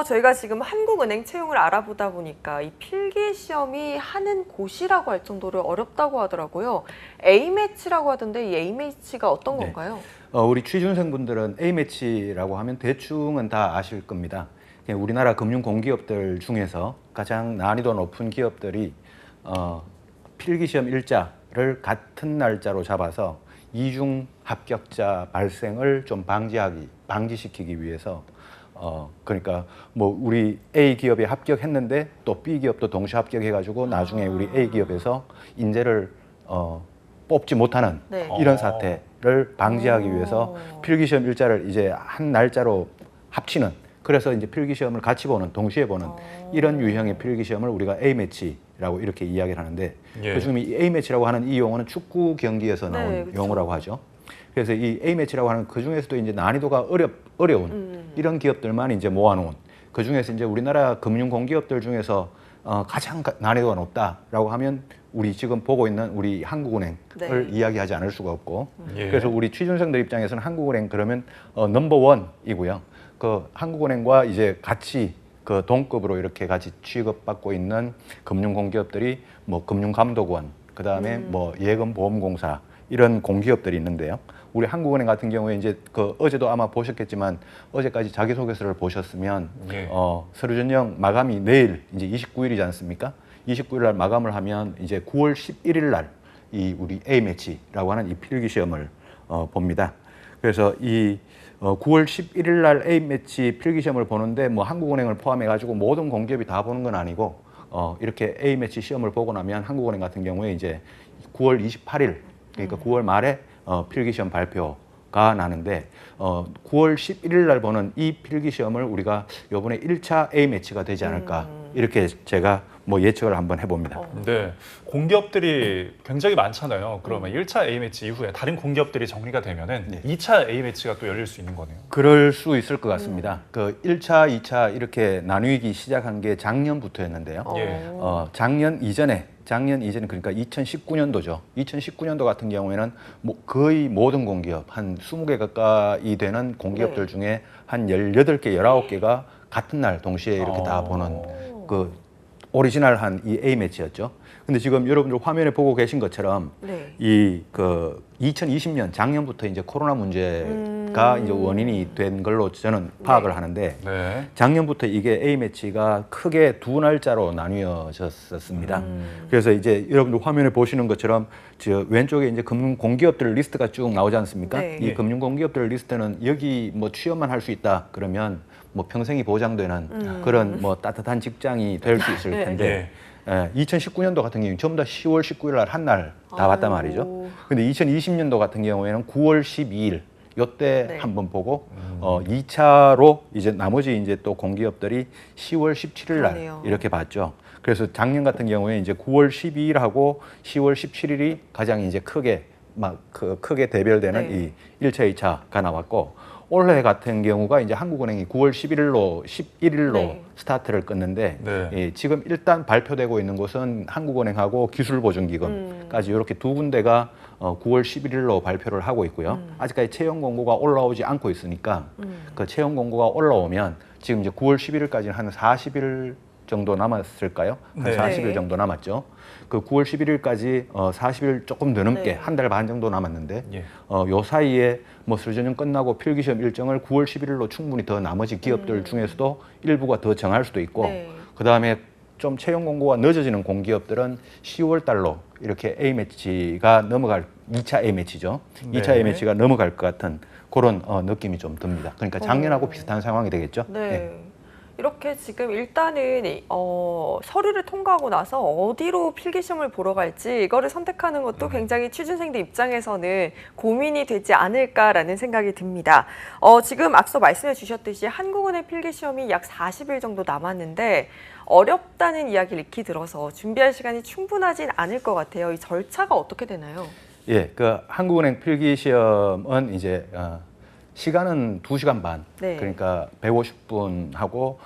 저희가 지금 한국은행 채용을 알아보다 보니까 이 필기 시험이 하는 곳이라고 할 정도로 어렵다고 하더라고요. A매치라고 하던데 이 A매치가 어떤 건가요? 우리 취준생분들은 A매치라고 하면 대충은 다 아실 겁니다. 그냥 우리나라 금융 공기업들 중에서 가장 난이도 높은 기업들이 필기시험 일자를 같은 날짜로 잡아서 이중 합격자 발생을 좀 방지시키기 위해서 그러니까 뭐 우리 A 기업에 합격했는데 또 B 기업도 동시 합격해가지고 나중에 우리 A 기업에서 인재를 뽑지 못하는 이런 사태를 방지하기 위해서 필기시험 일자를 이제 한 날짜로 합치는, 그래서 이제 필기시험을 같이 보는, 동시에 보는 이런 유형의 필기시험을 우리가 A매치라고 이렇게 이야기를 하는데, 그중에 이 A매치라고 하는 이 용어는 축구 경기에서 나온 그렇죠. 용어라고 하죠. 그래서 이 A매치라고 하는 그 중에서도 이제 난이도가 어려운 이런 기업들만 이제 모아놓은, 그 중에서 이제 우리나라 금융 공기업들 중에서 가장 난이도가 높다라고 하면 우리 지금 보고 있는 우리 한국은행을 이야기하지 않을 수가 없고, 그래서 우리 취준생들 입장에서는 한국은행 그러면 넘버원이고요. 그 한국은행과 이제 같이 그 동급으로 이렇게 같이 취급받고 있는 금융 공기업들이 뭐 금융감독원, 그 다음에 뭐 예금보험공사 이런 공기업들이 있는데요. 우리 한국은행 같은 경우에 이제 그 어제도 아마 보셨겠지만 어제까지 자기소개서를 보셨으면 서류 전형 마감이 내일 이제 29일이지 않습니까? 29일 날 마감을 하면 이제 9월 11일 날 이 우리 A매치라고 하는 이 필기 시험을 봅니다. 그래서 이 9월 11일 날 A매치 필기 시험을 보는데 뭐 한국은행을 포함해 가지고 모든 공기업이 다 보는 건 아니고 이렇게 A매치 시험을 보고 나면 한국은행 같은 경우에 이제 9월 28일 그러니까 9월 말에 필기시험 발표가 나는데 9월 11일 날 보는 이 필기시험을 우리가 이번에 1차 A매치가 되지 않을까 이렇게 제가 뭐 예측을 한번 해봅니다. 네, 공기업들이 굉장히 많잖아요. 그러면 1차 A매치 이후에 다른 공기업들이 정리가 되면은 2차 A매치가 또 열릴 수 있는 거네요. 그럴 수 있을 것 같습니다. 그 1차, 2차 이렇게 나누기 시작한 게 작년부터였는데요. 작년 이전에 그러니까 2019년도죠. 2019년도 같은 경우에는 뭐 거의 모든 공기업, 한 20개 가까이 되는 공기업들 중에 한 18개, 19개가 같은 날 동시에 이렇게 다 보는 그 오리지널한 이 A매치였죠. 근데 지금 여러분들 화면에 보고 계신 것처럼 이 그 2020년 작년부터 이제 코로나 문제가 이제 원인이 된 걸로 저는 파악을 하는데 작년부터 이게 A매치가 크게 두 날짜로 나뉘어졌었습니다. 그래서 이제 여러분들 화면에 보시는 것처럼 저 왼쪽에 이제 금융 공기업들 리스트가 쭉 나오지 않습니까? 이 금융 공기업들 리스트는 여기 뭐 취업만 할 수 있다 그러면 뭐 평생이 보장되는 그런 뭐 따뜻한 직장이 될 수 있을 텐데 2019년도 같은 경우는 전부 다 10월 19일 날 한 날 다 봤단 말이죠. 근데 2020년도 같은 경우에는 9월 12일 요때 한번 보고 2차로 이제 나머지 이제 또 공기업들이 10월 17일 날 이렇게 봤죠. 그래서 작년 같은 경우에 이제 9월 12일하고 10월 17일이 가장 이제 크게 크게 대별되는 이 1차, 2차가 나왔고, 올해 같은 경우가 이제 한국은행이 9월 11일로 스타트를 끊는데 지금 일단 발표되고 있는 곳은 한국은행하고 기술보증기금까지 이렇게 두 군데가 9월 11일로 발표를 하고 있고요. 아직까지 채용 공고가 올라오지 않고 있으니까 그 채용 공고가 올라오면 지금 이제 9월 11일까지는 한 40일 정도 남았을까요? 한 40일 정도 남았죠. 그 9월 11일까지 40일 조금 더 넘게 한 달 반 정도 남았는데 요 사이에 뭐 서류전형 끝나고 필기시험 일정을 9월 11일로 충분히 더 나머지 기업들 중에서도 일부가 더 정할 수도 있고 그 다음에 좀 채용 공고가 늦어지는 공기업들은 10월 달로 이렇게 A매치가 넘어갈 2차 A매치죠. 2차 A매치가 넘어갈 것 같은 그런 느낌이 좀 듭니다. 그러니까 작년하고 비슷한 상황이 되겠죠. 이렇게 지금 일단은 서류를 통과하고 나서 어디로 필기시험을 보러 갈지 이거를 선택하는 것도 굉장히 취준생들 입장에서는 고민이 되지 않을까라는 생각이 듭니다. 지금 앞서 말씀해 주셨듯이 한국은행 필기시험이 약 40일 정도 남았는데 어렵다는 이야기를 익히 들어서 준비할 시간이 충분하진 않을 것 같아요. 이 절차가 어떻게 되나요? 예, 그 한국은행 필기시험은 이제 시간은 2시간 반, 그러니까 150분 하고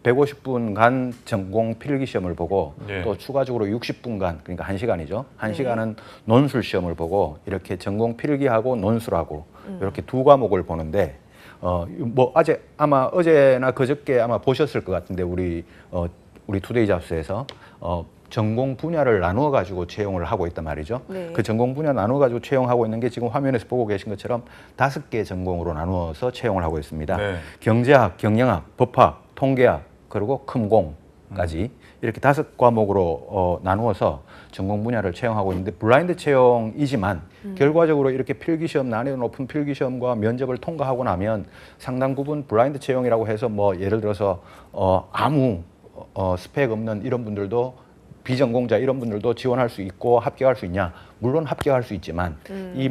150분간 전공 필기 시험을 보고 또 추가적으로 60분간, 그러니까 1시간이죠. 1시간은 논술 시험을 보고 이렇게 전공 필기하고 논술하고 이렇게 두 과목을 보는데 뭐 아마 어제나 그저께 아마 보셨을 것 같은데 우리 투데이 잡스에서 전공 분야를 나누어 가지고 채용을 하고 있단 말이죠. 네. 그 전공 분야 나누어 가지고 채용하고 있는 게 지금 화면에서 보고 계신 것처럼 5개 전공으로 나누어서 채용을 하고 있습니다. 네. 경제학, 경영학, 법학, 통계학, 그리고 컴공까지 이렇게 5과목으로 나누어서 전공 분야를 채용하고 있는데 블라인드 채용이지만 결과적으로 이렇게 필기시험, 난이도 높은 필기시험과 면접을 통과하고 나면 상당 부분 블라인드 채용이라고 해서 뭐 예를 들어서 아무 스펙 없는 이런 분들도 비전공자 이런 분들도 지원할 수 있고 합격할 수 있냐? 물론 합격할 수 있지만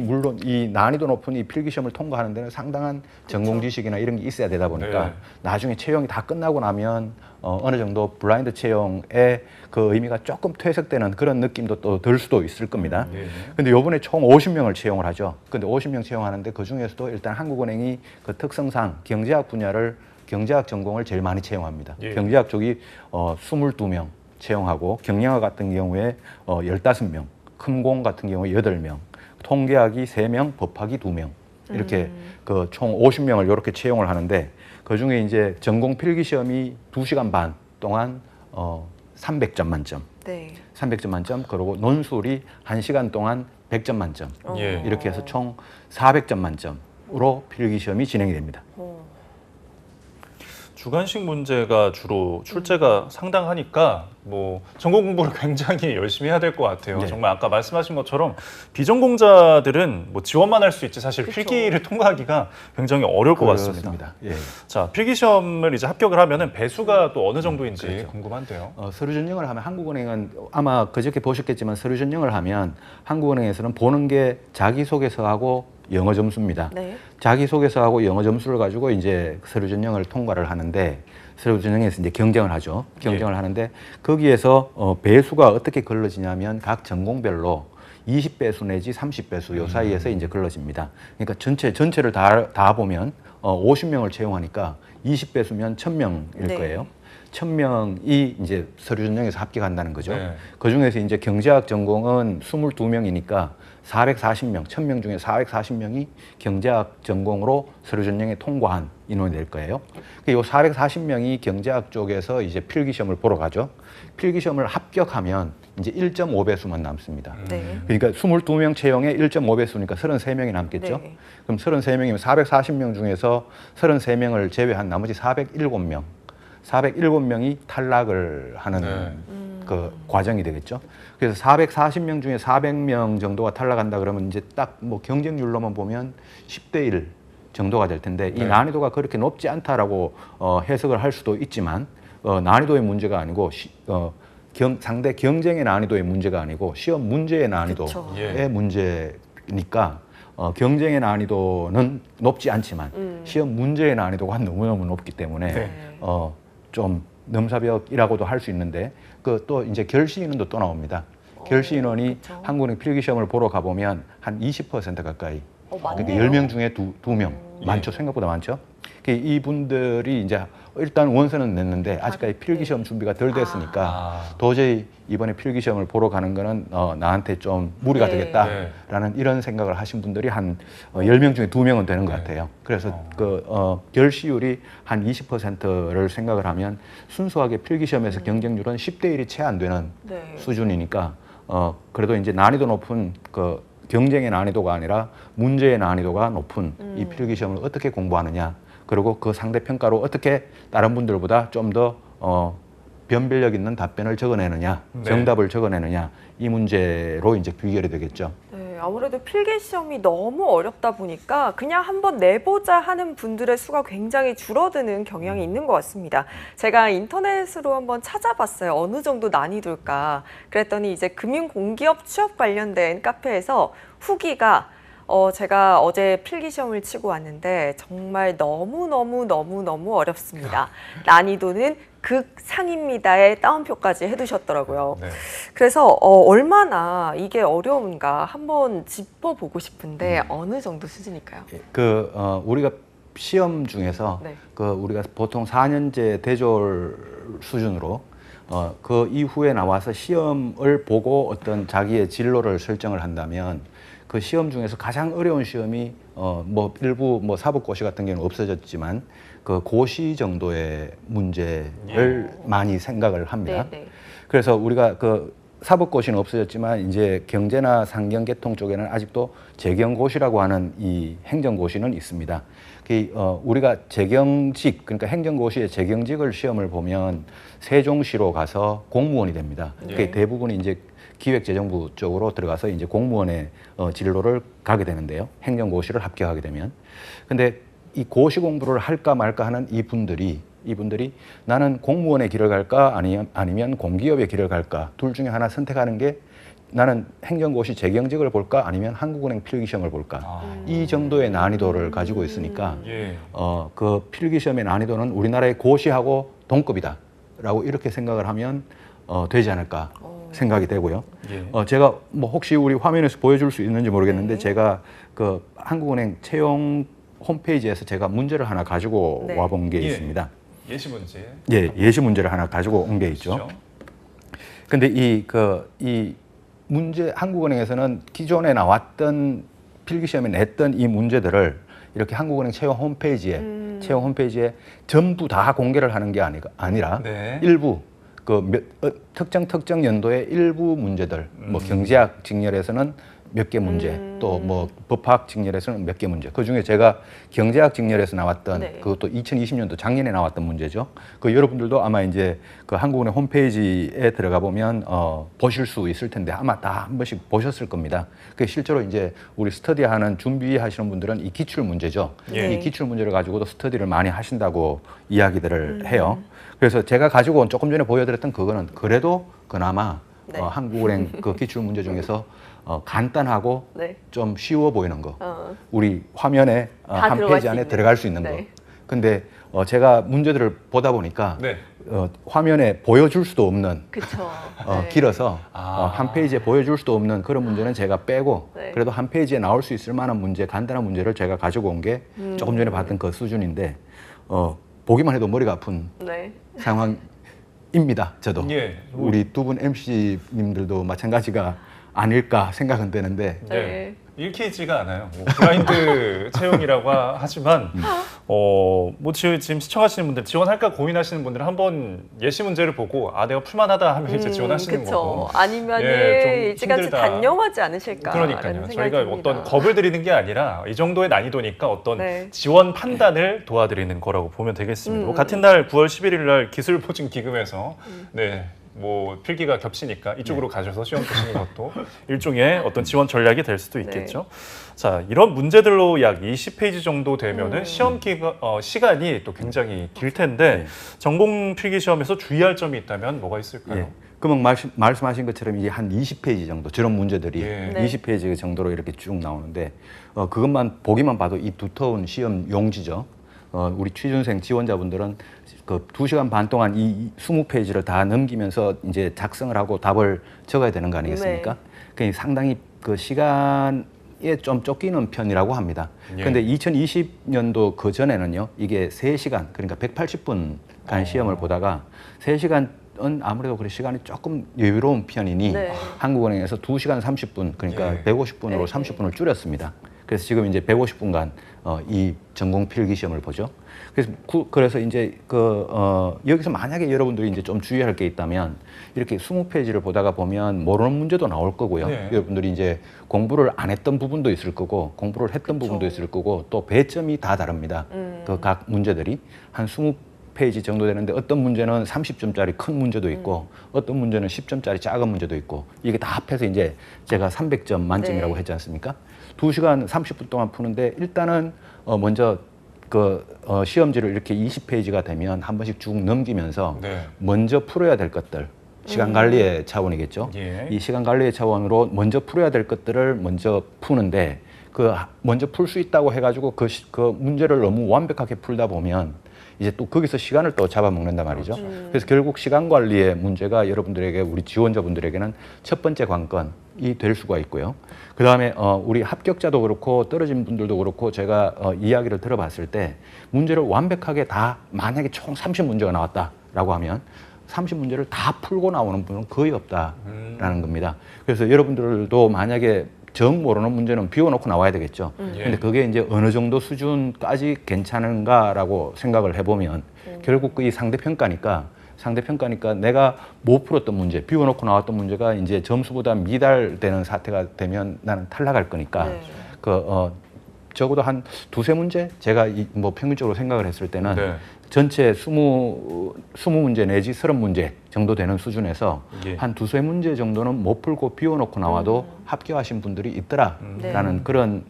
물론 이 난이도 높은 이 필기시험을 통과하는 데는 상당한 전공 지식이나 이런 게 있어야 되다 보니까 네. 나중에 채용이 다 끝나고 나면 어느 정도 블라인드 채용의 그 의미가 조금 퇴색되는 그런 느낌도 또 들 수도 있을 겁니다. 근데 이번에 총 50명을 채용을 하죠. 근데 50명 채용하는데 그 중에서도 일단 한국은행이 그 특성상 경제학 분야를 경제학 전공을 제일 많이 채용합니다. 예. 경제학 쪽이 22명 채용하고 경영학 같은 경우에 15명, 컴공 같은 경우에 8명, 통계학이 3명, 법학이 2명 이렇게 그 총 50명을 이렇게 채용을 하는데 그 중에 이제 전공 필기 시험이 2시간 반 동안 300점 만점, 네. 300점 만점 그리고 논술이 1시간 동안 100점 만점 예. 이렇게 해서 총 400점 만점으로 필기 시험이 진행이 됩니다. 주관식 문제가 주로 출제가 상당하니까 뭐 전공 공부를 굉장히 열심히 해야 될 것 같아요. 네. 정말 아까 말씀하신 것처럼 비전공자들은 뭐 지원만 할 수 있지 사실 그쵸. 필기를 통과하기가 굉장히 어려울 것 같습니다. 그렇습니다. 예. 자, 필기 시험을 이제 합격을 하면은 배수가 또 어느 정도인지 그렇죠. 궁금한데요. 서류 전형을 하면 한국은행은 아마 그저께 보셨겠지만 서류 전형을 하면 한국은행에서는 보는 게 자기소개서하고 영어 점수입니다. 네. 자기소개서하고 영어 점수를 가지고 이제 서류 전형을 통과를 하는데 서류 전형에서 이제 경쟁을 하죠. 경쟁을 하는데 거기에서 배수가 어떻게 걸러지냐면 각 전공별로 20배수 내지 30배수 요 사이에서 이제 걸러집니다. 그러니까 전체를 다 보면 50명을 채용하니까 20배수면 1000명일 네. 거예요. 1000명이 이제 서류 전형에서 합격한다는 거죠. 네. 그 중에서 이제 경제학 전공은 22명이니까 440명, 1000명 중에 440명이 경제학 전공으로 서류 전형에 통과한 인원이 될 거예요. 이 440명이 경제학 쪽에서 이제 필기 시험을 보러 가죠. 필기 시험을 합격하면 이제 1.5배수만 남습니다. 네. 그러니까 22명 채용에 1.5배수니까 33명이 남겠죠. 네. 그럼 33명이면 440명 중에서 33명을 제외한 나머지 407명이 탈락을 하는 네. 그 과정이 되겠죠. 그래서 440명 중에 400명 정도가 탈락한다 그러면 이제 딱 뭐 경쟁률로만 보면 10대 1 정도가 될 텐데 이 네. 난이도가 그렇게 높지 않다라고 해석을 할 수도 있지만 난이도의 문제가 아니고 상대 경쟁의 난이도의 문제가 아니고 시험 문제의 난이도의 그쵸. 예. 문제니까 경쟁의 난이도는 높지 않지만 시험 문제의 난이도가 너무너무 높기 때문에 네. 좀 넘사벽이라고도 할 수 있는데 그 또 이제 결시 인원도 또 나옵니다. 결시 인원이 그쵸. 한국은행 필기 시험을 보러 가보면 한 20% 가까이. 그러니까 많네요. 10명 중에 2명. 많죠. 생각보다 많죠. 이분들이 이제 일단 원서는 냈는데 아직까지 필기 시험 준비가 덜 됐으니까 도저히 이번에 필기 시험을 보러 가는 거는 나한테 좀 무리가 네. 되겠다라는 이런 생각을 하신 분들이 한 10명 중에 2명은 되는 것 같아요. 그래서 결시율이 한 20%를 생각을 하면 순수하게 필기 시험에서 경쟁률은 10대 1이 채 안 되는 네. 수준이니까 그래도 이제 난이도 높은 그 경쟁의 난이도가 아니라 문제의 난이도가 높은 이 필기 시험을 어떻게 공부하느냐 그리고 그 상대 평가로 어떻게 다른 분들보다 좀 더 변별력 있는 답변을 적어내느냐 네. 정답을 적어내느냐 이 문제로 이제 귀결이 되겠죠. 네, 아무래도 필기 시험이 너무 어렵다 보니까 그냥 한번 내보자 하는 분들의 수가 굉장히 줄어드는 경향이 있는 것 같습니다. 제가 인터넷으로 한번 찾아봤어요. 어느 정도 난이도일까. 그랬더니 이제 금융공기업 취업 관련된 카페에서 후기가 제가 어제 필기 시험을 치고 왔는데 정말 너무 어렵습니다. 난이도는 극상입니다의 따옴표까지 해두셨더라고요. 네. 그래서 얼마나 이게 어려운가 한번 짚어보고 싶은데 어느 정도 수준일까요? 우리가 시험 중에서 네. 우리가 보통 4년제 대졸 수준으로 그 이후에 나와서 시험을 보고 어떤 자기의 진로를 설정을 한다면 그 시험 중에서 가장 어려운 시험이 뭐 일부 뭐 사법고시 같은 경우는 없어졌지만 그 고시 정도의 문제를 많이 생각을 합니다. 네, 네. 그래서 우리가 그 사법고시는 없어졌지만 이제 경제나 상경계통 쪽에는 아직도 재경고시라고 하는 이 행정고시는 있습니다. 우리가 재경직, 그러니까 행정고시의 재경직을 시험을 보면 세종시로 가서 공무원이 됩니다. 그게 대부분 이제 기획재정부 쪽으로 들어가서 이제 공무원의 진로를 가게 되는데요. 행정고시를 합격하게 되면. 근데 이 고시 공부를 할까 말까 하는 이분들이 나는 공무원의 길을 갈까 아니면 공기업의 길을 갈까 둘 중에 하나 선택하는 게 나는 행정고시 재경직을 볼까 아니면 한국은행 필기시험을 볼까 이 정도의 난이도를 가지고 있으니까 그 필기시험의 난이도는 우리나라의 고시하고 동급이다라고 이렇게 생각을 하면 되지 않을까 생각이 되고요. 제가 뭐 혹시 우리 화면에서 보여줄 수 있는지 모르겠는데 제가 그 한국은행 채용 홈페이지에서 제가 문제를 하나 가지고 와본 게 있습니다. 예시 문제. 예, 예시 문제를 하나 가지고 온 게 있죠. 근데 이 문제 한국은행에서는 기존에 나왔던 필기시험에 냈던 이 문제들을 이렇게 한국은행 채용 홈페이지에 전부 다 공개를 하는 게 아니라 일부 특정 연도의 일부 문제들 뭐 경제학 직렬에서는 몇 개 문제, 또 뭐 법학 직렬에서는 몇 개 문제. 그 중에 제가 경제학 직렬에서 나왔던 그것도 2020년도 작년에 나왔던 문제죠. 그 여러분들도 아마 이제 그 한국은행 홈페이지에 들어가 보면 보실 수 있을 텐데 아마 다 한 번씩 보셨을 겁니다. 그 실제로 이제 우리 스터디하는 준비하시는 분들은 이 기출 문제죠. 이 기출 문제를 가지고도 스터디를 많이 하신다고 이야기들을 해요. 그래서 제가 가지고 온 조금 전에 보여드렸던 그거는 그래도 그나마 한국은행 그 기출 문제 중에서 간단하고 좀 쉬워 보이는 거. 우리 화면에 한 페이지 안에 들어갈 수 있는 거. 근데 제가 문제들을 보다 보니까 화면에 보여줄 수도 없는 길어서 한 페이지에 보여줄 수도 없는 그런 문제는 제가 빼고 그래도 한 페이지에 나올 수 있을 만한 문제, 간단한 문제를 제가 가지고 온 게 조금 전에 봤던 그 수준인데 보기만 해도 머리가 아픈 상황입니다. 저도. 우리 두 분 MC님들도 마찬가지가 아닐까 생각은 되는데 읽히지가 않아요. 뭐 블라인드 채용이라고 하지만 뭐 지금 시청하시는 분들 지원할까 고민하시는 분들은 한번 예시 문제를 보고 내가 풀만하다 하면 이제 지원하시는 거고 아니면 좀 일찌감치 힘들다. 단념하지 않으실까. 그러니까요. 저희가 어떤 겁을 드리는 게 아니라 이 정도의 난이도니까 어떤 지원 판단을 도와드리는 거라고 보면 되겠습니다. 뭐 같은 날 9월 11일 날 기술보증기금에서 뭐 필기가 겹치니까 이쪽으로 가셔서 시험 보시는 것도 일종의 어떤 지원 전략이 될 수도 있겠죠. 자, 이런 문제들로 약 20페이지 정도 되면은 시험 시간이 또 굉장히 길 텐데 전공 필기 시험에서 주의할 점이 있다면 뭐가 있을까요? 그러면 말씀하신 것처럼 이제 한 20페이지 정도 저런 문제들이 20페이지 정도로 이렇게 쭉 나오는데 그것만 보기만 봐도 이 두터운 시험 용지죠. 우리 취준생 지원자분들은 그 2시간 반 동안 이 20페이지를 다 넘기면서 이제 작성을 하고 답을 적어야 되는 거 아니겠습니까? 그러니까 상당히 그 시간에 좀 쫓기는 편이라고 합니다. 그런데 2020년도 그 전에는요, 이게 3시간, 그러니까 180분간 시험을 보다가 3시간은 아무래도 그래 시간이 조금 여유로운 편이니 한국은행에서 2시간 30분, 그러니까 150분으로 30분을 줄였습니다. 그래서 지금 이제 150분간 이 전공 필기 시험을 보죠. 그래서 이제 여기서 만약에 여러분들이 이제 좀 주의할 게 있다면 이렇게 20페이지를 보다가 보면 모르는 문제도 나올 거고요. 여러분들이 이제 공부를 안 했던 부분도 있을 거고 공부를 했던 부분도 있을 거고 또 배점이 다 다릅니다. 그 각 문제들이 한 20페이지 정도 되는데 어떤 문제는 30점짜리 큰 문제도 있고 어떤 문제는 10점짜리 작은 문제도 있고 이게 다 합해서 이제 제가 300점 만점이라고 했지 않습니까? 2시간 30분 동안 푸는데 일단은 먼저 시험지를 이렇게 20페이지가 되면 한 번씩 쭉 넘기면서 먼저 풀어야 될 것들 시간 관리의 차원이겠죠. 이 시간 관리의 차원으로 먼저 풀어야 될 것들을 먼저 푸는데 먼저 풀 수 있다고 해가지고 그 문제를 너무 완벽하게 풀다 보면 이제 또 거기서 시간을 또 잡아먹는단 말이죠. 그래서 결국 시간 관리의 문제가 여러분들에게 우리 지원자분들에게는 첫 번째 관건이 될 수가 있고요. 그 다음에 우리 합격자도 그렇고 떨어진 분들도 그렇고 제가 이야기를 들어봤을 때 문제를 완벽하게 다 만약에 총 30문제가 나왔다라고 하면 30문제를 다 풀고 나오는 분은 거의 없다라는 겁니다. 그래서 여러분들도 만약에 정 모르는 문제는 비워놓고 나와야 되겠죠. 예. 근데 그게 이제 어느 정도 수준까지 괜찮은가라고 생각을 해보면 결국 그 이 상대평가니까 내가 못 풀었던 문제, 비워놓고 나왔던 문제가 이제 점수보다 미달되는 사태가 되면 나는 탈락할 거니까 네. 적어도 한 두세 문제 제가 뭐 평균적으로 생각을 했을 때는 네. 전체 20문제 내지 30문제 정도 되는 수준에서 예. 한 두세 문제 정도는 못 풀고 비워놓고 나와도 합격하신 분들이 있더라라는 네. 그런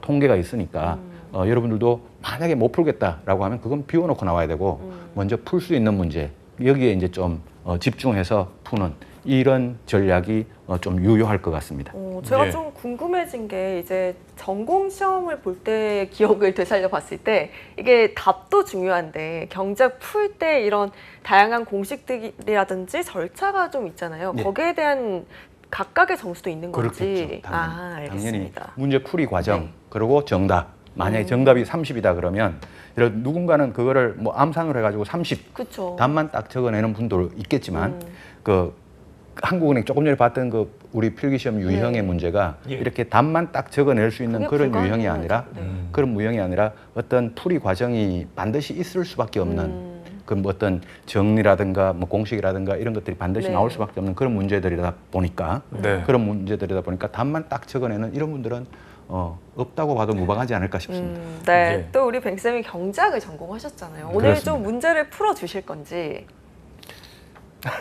통계가 있으니까 여러분들도 만약에 못 풀겠다라고 하면 그건 비워놓고 나와야 되고 먼저 풀 수 있는 문제 여기에 이제 좀 집중해서 푸는 이런 전략이 좀 유효할 것 같습니다. 제가 예. 좀 궁금해진 게 이제 전공 시험을 볼 때 기억을 되살려 봤을 때 이게 답도 중요한데 경작 풀 때 이런 다양한 공식들이라든지 절차가 좀 있잖아요. 네. 거기에 대한 각각의 점수도 있는 건지. 그렇겠죠. 당연히 알겠습니다. 문제 풀이 과정 네. 그리고 정답. 만약에 정답이 30이다 그러면 누군가는 그거를 뭐 암산을 해가지고 30 그렇죠. 답만 딱 적어내는 분도 있겠지만 그 한국은행 조금 전에 봤던 그 우리 필기시험 유형의 네. 문제가 예. 이렇게 답만 딱 적어낼 수 있는 그게 그런 불가능하죠. 유형이 아니라 네. 그런 유형이 아니라 어떤 풀이 과정이 반드시 있을 수밖에 없는 그 뭐 어떤 정리라든가 뭐 공식이라든가 이런 것들이 반드시 네. 나올 수밖에 없는 그런 문제들이다 보니까 네. 그런 문제들이다 보니까 답만 딱 적어내는 이런 분들은 없다고 봐도 무방하지 않을까 싶습니다. 네. 예. 또 우리 뱅쌤이 경작을 전공하셨잖아요. 오늘 그렇습니다. 좀 문제를 풀어 주실 건지.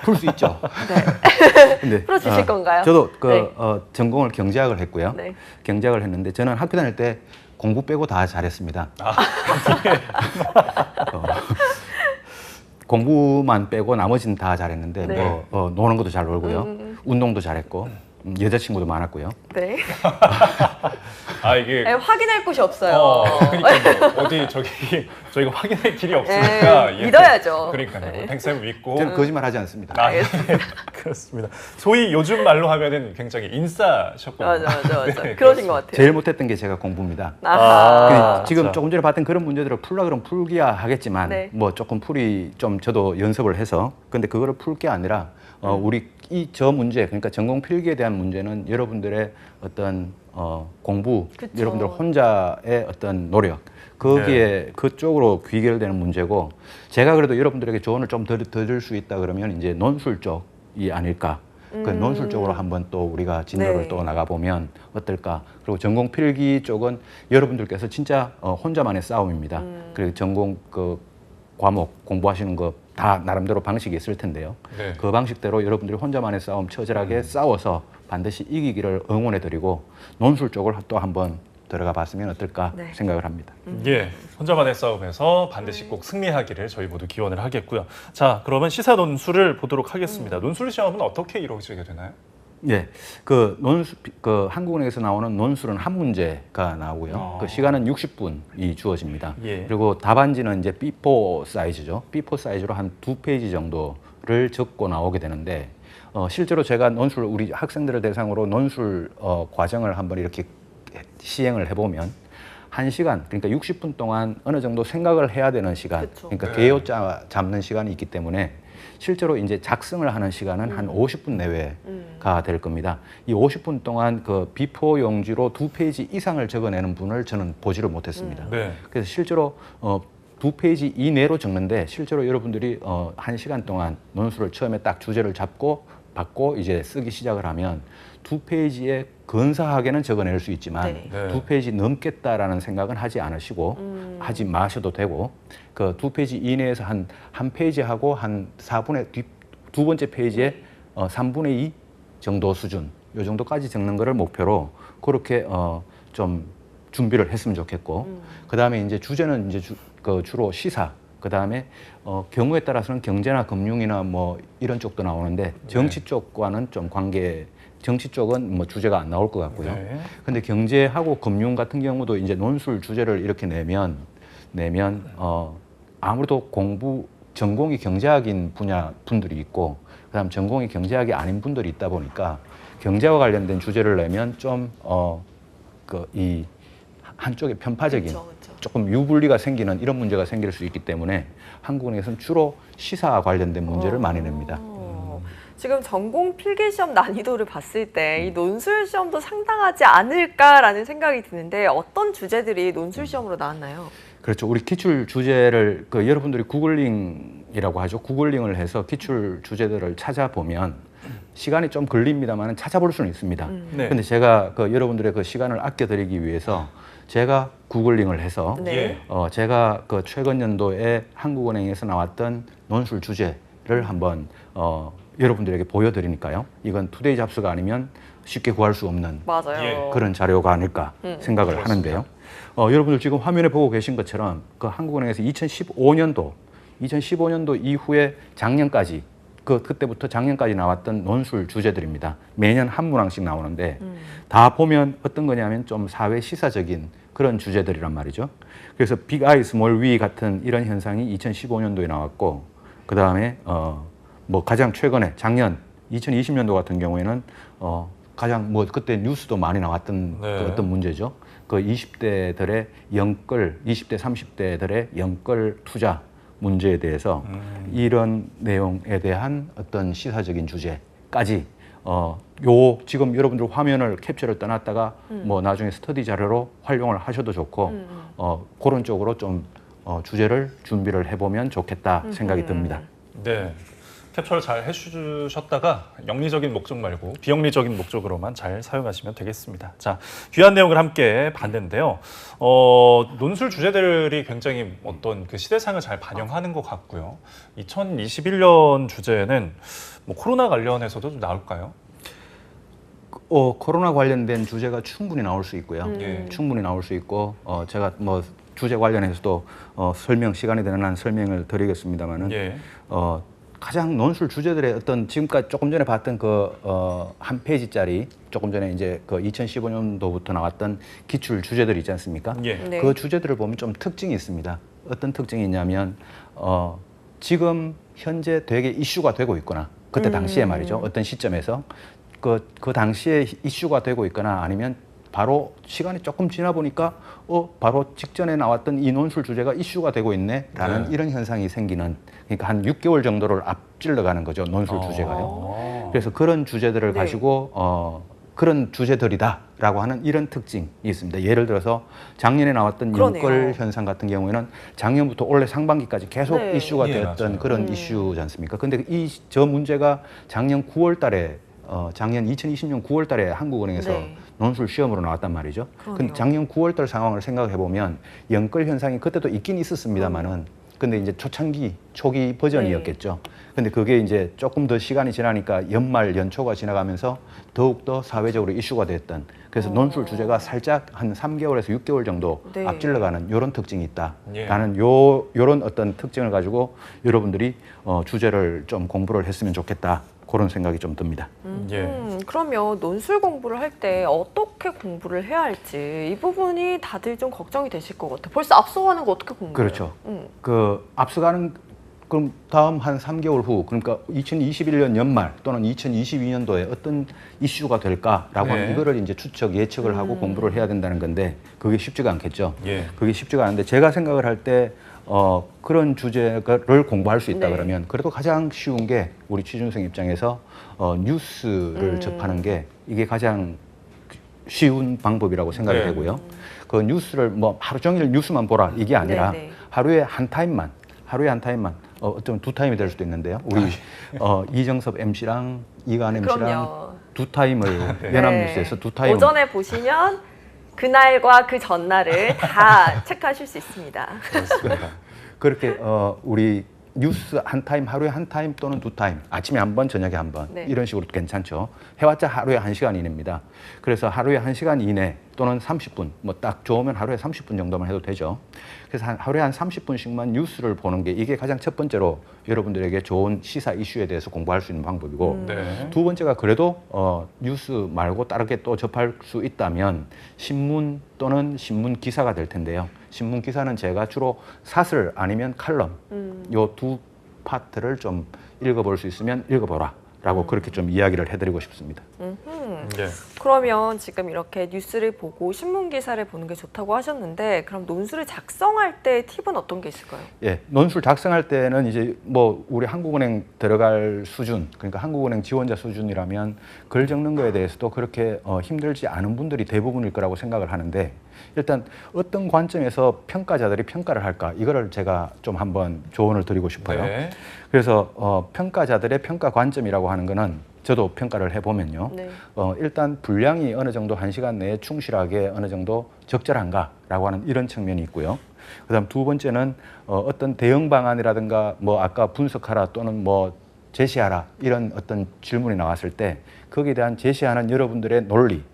풀 수 있죠. 네. 근데, 풀어주실 건가요? 저도 네. 전공을 경제학을 했고요. 네. 경제학을 했는데 저는 학교 다닐 때 공부 빼고 다 잘했습니다. 공부만 빼고 나머지는 다 잘했는데 네. 노는 것도 잘 놀고요. 운동도 잘했고 여자친구도 많았고요. 네. 이게 네, 확인할 곳이 없어요. 그러니까 뭐 어디 저희가 확인할 길이 없으니까 네, 믿어야죠. 그러니까요. 네. 뱅쌤 믿고 저는 거짓말하지 않습니다. 네. 그렇습니다. 소위 요즘 말로 하면은 굉장히 인싸셨거든요. 맞아. 네, 그러신 것 같아요. 제일 못했던 게 제가 공부입니다. 아하. 지금 자. 조금 전에 봤던 그런 문제들을 풀라 그러면 풀기야 하겠지만 네. 뭐 조금 풀이 좀 저도 연습을 해서 근데 그거를 풀 게 아니라 우리 저 문제 그러니까 전공 필기에 대한 문제는 여러분들의 어떤 공부 그쵸. 여러분들 혼자의 어떤 노력 거기에 그쪽으로 귀결되는 문제고 제가 그래도 여러분들에게 조언을 좀 더 드릴 수 있다 그러면 이제 논술 쪽이 아닐까 그 논술 쪽으로 한번 또 우리가 진로를 네. 또 나가보면 어떨까. 그리고 전공 필기 쪽은 여러분들께서 진짜 혼자만의 싸움입니다. 그리고 전공 그 과목 공부하시는 거 다 나름대로 방식이 있을 텐데요. 네. 그 방식대로 여러분들이 혼자만의 싸움 처절하게 싸워서 반드시 이기기를 응원해드리고 논술 쪽을 또 한번 들어가 봤으면 어떨까 네. 생각을 합니다. 예, 혼자만의 싸움에서 반드시 꼭 승리하기를 저희 모두 기원을 하겠고요. 자, 그러면 시사 논술을 보도록 하겠습니다. 논술 시험은 어떻게 이루어지게 되나요? 예, 한국은행에서 나오는 논술은 한 문제가 나오고요. 그 시간은 60분이 주어집니다. 예. 그리고 답안지는 이제 B4 사이즈죠. B4 사이즈로 한 2페이지 정도를 적고 나오게 되는데 실제로 제가 논술 우리 학생들을 대상으로 논술 과정을 한번 이렇게 시행을 해보면 1시간, 그러니까 60분 동안 어느 정도 생각을 해야 되는 시간, 그쵸. 그러니까 네. 개요자 잡는 시간이 있기 때문에 실제로 이제 작성을 하는 시간은 한 50분 내외가 될 겁니다. 이 50분 동안 그 비포 용지로 2페이지 이상을 적어내는 분을 저는 보지를 못했습니다. 네. 그래서 실제로 2페이지 이내로 적는데 실제로 여러분들이 1시간 동안 논술을 처음에 딱 주제를 받고 이제 쓰기 시작을 하면 2페이지에 근사하게는 적어낼 수 있지만 네. 네. 2페이지 넘겠다라는 생각은 하지 않으시고 하지 마셔도 되고 그 2페이지 이내에서 한 페이지 하고 한 4분의 두 번째 페이지에 3분의 2 정도 수준 요 정도까지 적는 거를 목표로 그렇게 좀 준비를 했으면 좋겠고 그다음에 이제 주제는 이제 주로 시사 그다음에 경우에 따라서는 경제나 금융이나 뭐 이런 쪽도 나오는데 정치 쪽과는 좀 정치 쪽은 뭐 주제가 안 나올 것 같고요. 네. 근데 경제하고 금융 같은 경우도 이제 논술 주제를 이렇게 내면 아무래도 전공이 경제학인 분들이 있고 그다음 전공이 경제학이 아닌 분들이 있다 보니까 경제와 관련된 주제를 내면 좀 이 한쪽에 편파적인 그쵸. 조금 유불리가 생기는 이런 문제가 생길 수 있기 때문에 한국은행에서는 주로 시사와 관련된 문제를 많이 냅니다. 지금 전공 필기시험 난이도를 봤을 때 이 논술 시험도 상당하지 않을까라는 생각이 드는데 어떤 주제들이 논술 시험으로 나왔나요? 그렇죠. 우리 기출 주제를 여러분들이 구글링이라고 하죠. 구글링을 해서 기출 주제들을 찾아보면 시간이 좀 걸립니다만 찾아볼 수는 있습니다. 네. 근데 제가 여러분들의 그 시간을 아껴드리기 위해서 제가 구글링을 해서 네. 제가 최근 연도에 한국은행에서 나왔던 논술 주제를 한번 여러분들에게 보여드리니까요. 이건 투데이 잡스가 아니면 쉽게 구할 수 없는 맞아요. 그런 자료가 아닐까 생각을 그렇습니다. 하는데요. 여러분들 지금 화면에 보고 계신 것처럼 그 한국은행에서 2015년도 이후에 작년까지 그때부터 작년까지 나왔던 논술 주제들입니다. 매년 한 문항씩 나오는데 다 보면 어떤 거냐면 좀 사회 시사적인 그런 주제들이란 말이죠. 그래서 빅 아이 스몰 위 같은 이런 현상이 2015년도에 나왔고 그 다음에 뭐 가장 최근에 작년 2020년도 같은 경우에는 가장 뭐 그때 뉴스도 많이 나왔던 네. 그 어떤 문제죠. 그 20대들의 영끌, 20대 30대들의 영끌 투자 문제에 대해서 이런 내용에 대한 어떤 시사적인 주제까지 요 지금 여러분들 화면을 캡처를 떠났다가 뭐 나중에 스터디 자료로 활용을 하셔도 좋고 그런 쪽으로 좀 주제를 준비를 해보면 좋겠다 생각이 듭니다. 네. 캡처를 잘 해주셨다가 영리적인 목적 말고 비영리적인 목적으로만 잘 사용하시면 되겠습니다. 자, 귀한 내용을 함께 봤는데요. 논술 주제들이 굉장히 어떤 그 시대상을 잘 반영하는 것 같고요. 2021년 주제는 뭐 코로나 관련해서도 좀 나올까요? 코로나 관련된 주제가 충분히 나올 수 있고요. 충분히 나올 수 있고 제가 뭐 주제 관련해서도 시간이 되는 한 설명을 드리겠습니다만은 가장 논술 주제들의 어떤 지금까지 조금 전에 봤던 한 페이지짜리 조금 전에 이제 2015년도부터 나왔던 기출 주제들 있지 않습니까? 네. 그 주제들을 보면 좀 특징이 있습니다. 어떤 특징이 있냐면 지금 현재 되게 이슈가 되고 있거나 그때 당시에 말이죠. 어떤 시점에서 그 당시에 이슈가 되고 있거나 아니면 바로 시간이 조금 지나 보니까 바로 직전에 나왔던 이 논술 주제가 이슈가 되고 있네라는 이런 현상이 생기는 그러니까 한 6개월 정도를 앞질러 가는 거죠. 논술 주제가요. 그래서 그런 주제들을 가지고 그런 주제들이다라고 하는 이런 특징이 있습니다. 예를 들어서 작년에 나왔던 영끌 현상 같은 경우에는 작년부터 올해 상반기까지 계속 이슈가 되었던 맞아요. 그런 이슈지 않습니까? 근데 저 문제가 작년 9월 달에 작년 2020년 9월 달에 한국은행에서 논술 시험으로 나왔단 말이죠. 근데 작년 9월 달 상황을 생각해 보면 영끌 현상이 그때도 있긴 있었습니다만은 근데 이제 초기 버전이었겠죠. 근데 그게 이제 조금 더 시간이 지나니까 연초가 지나가면서 더욱더 사회적으로 이슈가 됐던 그래서 논술 주제가 살짝 한 3개월에서 6개월 정도 앞질러가는 이런 특징이 있다라는 요런 어떤 특징을 가지고 여러분들이 주제를 좀 공부를 했으면 좋겠다. 그런 생각이 좀 듭니다. 그러면 논술 공부를 할 때 어떻게 공부를 해야 할지 이 부분이 다들 좀 걱정이 되실 것 같아요. 벌써 앞서가는 거 어떻게 공부해요? 그렇죠. 앞서가는 그럼 다음 한 3개월 후 그러니까 2021년 연말 또는 2022년도에 어떤 이슈가 될까라고 하는 이거를 이제 예측을 하고 공부를 해야 된다는 건데 그게 쉽지가 않겠죠. 그게 쉽지가 않은데 제가 생각을 할 때 그런 주제를 공부할 수 있다 그러면 그래도 가장 쉬운 게 우리 취준생 입장에서 뉴스를 접하는 게 이게 가장 쉬운 방법이라고 생각이 되고요. 그 뉴스를 뭐 하루 종일 뉴스만 보라 이게 아니라 하루에 한 타임만 어쩌면 두 타임이 될 수도 있는데요. 우리 이정섭 MC랑 이간 MC랑 두 타임을 연합뉴스에서 두 타임 오전에 보시면 그날과 그 전날을 다 체크하실 수 있습니다. 그렇습니다. 그렇게 우리 뉴스 한 타임, 하루에 한 타임 또는 두 타임, 아침에 한 번, 저녁에 한 번 이런 식으로 괜찮죠. 해왔자 하루에 1시간 이내입니다. 그래서 하루에 1시간 이내 또는 30분, 뭐 딱 좋으면 하루에 30분 정도만 해도 되죠. 그래서 하루에 한 30분씩만 뉴스를 보는 게 이게 가장 첫 번째로 여러분들에게 좋은 시사 이슈에 대해서 공부할 수 있는 방법이고 두 번째가 그래도 뉴스 말고 다르게 또 접할 수 있다면 신문 또는 신문 기사가 될 텐데요. 신문 기사는 제가 주로 사설 아니면 칼럼 요 두 파트를 좀 읽어볼 수 있으면 읽어보라 라고 그렇게 좀 이야기를 해드리고 싶습니다. 네. 그러면 지금 이렇게 뉴스를 보고 신문 기사를 보는 게 좋다고 하셨는데 그럼 논술을 작성할 때 팁은 어떤 게 있을까요? 예, 논술 작성할 때는 이제 뭐 우리 한국은행 들어갈 수준, 그러니까 한국은행 지원자 수준이라면 글 적는 거에 대해서도 그렇게 힘들지 않은 분들이 대부분일 거라고 생각을 하는데 일단 어떤 관점에서 평가자들이 평가를 할까 이거를 제가 좀 한번 조언을 드리고 싶어요. 네. 그래서 평가자들의 평가 관점이라고 하는 거는 저도 평가를 해보면요. 네. 일단 분량이 어느 정도 1시간 내에 충실하게 어느 정도 적절한가라고 하는 이런 측면이 있고요. 그다음 두 번째는 어떤 대응 방안이라든가 뭐 아까 분석하라 또는 뭐 제시하라 이런 어떤 질문이 나왔을 때 거기에 대한 제시하는 여러분들의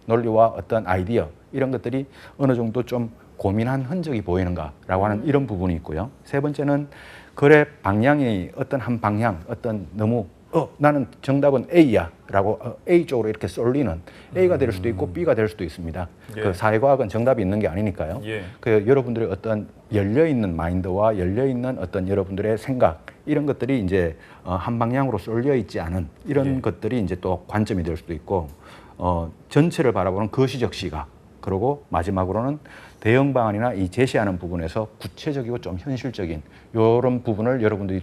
논리와 어떤 아이디어 이런 것들이 어느 정도 좀 고민한 흔적이 보이는가라고 하는 이런 부분이 있고요. 세 번째는 글의 방향이 어떤 한 방향, 어떤 너무 나는 정답은 A야 라고 A 쪽으로 이렇게 쏠리는 A가 될 수도 있고 B가 될 수도 있습니다. 예. 그 사회과학은 정답이 있는 게 아니니까요. 예. 그 여러분들의 어떤 열려있는 마인드와 열려있는 어떤 여러분들의 생각 이런 것들이 이제 한 방향으로 쏠려 있지 않은 이런 예. 것들이 이제 또 관점이 될 수도 있고 전체를 바라보는 거시적 시각 그리고 마지막으로는 대응 방안이나 이 제시하는 부분에서 구체적이고 좀 현실적인 이런 부분을 여러분들이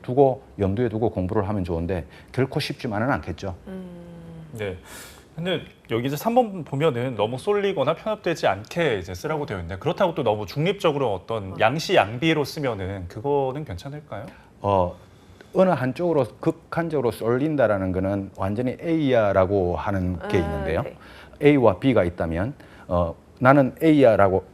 염두에 두고 공부를 하면 좋은데 결코 쉽지만은 않겠죠. 네. 근데 여기 이제 3번 보면은 너무 쏠리거나 편협되지 않게 이제 쓰라고 되어 있는데 그렇다고 또 너무 중립적으로 어떤 양시 양비로 쓰면은 그거는 괜찮을까요? 어느 한쪽으로 극한적으로 쏠린다라는 거는 완전히 A야라고 하는 게 있는데요. 네. A와 B가 있다면 나는 A다라고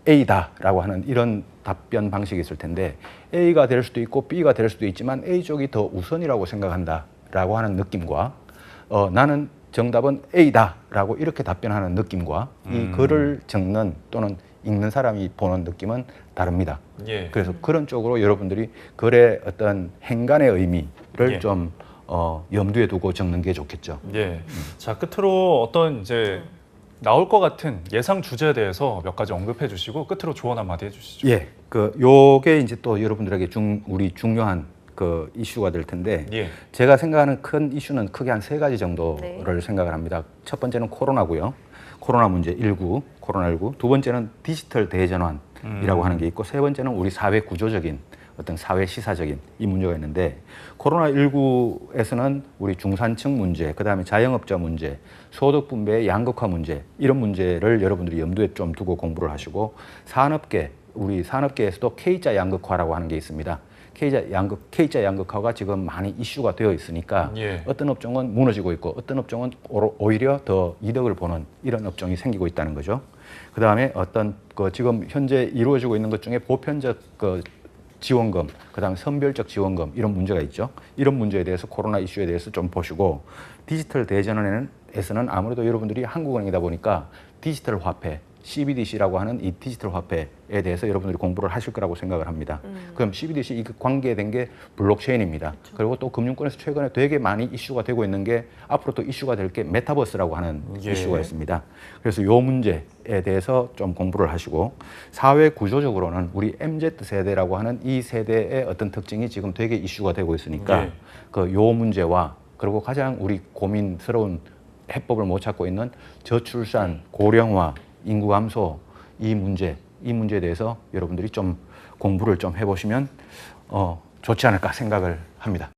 하는 이런 답변 방식이 있을 텐데 A가 될 수도 있고 B가 될 수도 있지만 A 쪽이 더 우선이라고 생각한다라고 하는 느낌과 나는 정답은 A다라고 이렇게 답변하는 느낌과 이 글을 적는 또는 읽는 사람이 보는 느낌은 다릅니다. 예. 그래서 그런 쪽으로 여러분들이 글의 어떤 행간의 의미를 예. 좀 염두에 두고 적는 게 좋겠죠. 예. 자, 끝으로 어떤 이제 나올 것 같은 예상 주제에 대해서 몇 가지 언급해 주시고 끝으로 조언 한마디 해주시죠. 예, 요게 이제 또 여러분들에게 우리 중요한 그 이슈가 될 텐데 예. 제가 생각하는 큰 이슈는 크게 한 3가지 정도를 네. 생각을 합니다. 첫 번째는 코로나고요. 코로나 문제 코로나19. 두 번째는 디지털 대전환이라고 하는 게 있고 세 번째는 우리 사회 구조적인 어떤 사회 시사적인 이 문제가 있는데 코로나19에서는 우리 중산층 문제, 그다음에 자영업자 문제, 소득 분배의 양극화 문제 이런 문제를 여러분들이 염두에 좀 두고 공부를 하시고 우리 산업계에서도 K자 양극화라고 하는 게 있습니다. K자 양극화가 지금 많이 이슈가 되어 있으니까 예. 어떤 업종은 무너지고 있고 어떤 업종은 오히려 더 이득을 보는 이런 업종이 생기고 있다는 거죠. 그다음에 어떤 지금 현재 이루어지고 있는 것 중에 보편적 지원금, 그다음에 선별적 지원금 이런 문제가 있죠. 이런 문제에 대해서 코로나 이슈에 대해서 좀 보시고 디지털 대전환에서는 아무래도 여러분들이 한국은행이다 보니까 디지털 화폐, CBDC라고 하는 이 디지털 화폐에 대해서 여러분들이 공부를 하실 거라고 생각을 합니다. 그럼 CBDC 관계된 게 블록체인입니다. 그리고 또 금융권에서 최근에 되게 많이 이슈가 되고 있는 게 앞으로 또 이슈가 될 게 메타버스라고 하는 예. 이슈가 있습니다. 그래서 이 문제에 대해서 좀 공부를 하시고 사회 구조적으로는 우리 MZ세대라고 하는 이 세대의 어떤 특징이 지금 되게 이슈가 되고 있으니까 예. 요 문제와 그리고 가장 우리 고민스러운 해법을 못 찾고 있는 저출산, 고령화, 인구 감소 이 문제에 대해서 여러분들이 좀 공부를 좀 해보시면 좋지 않을까 생각을 합니다.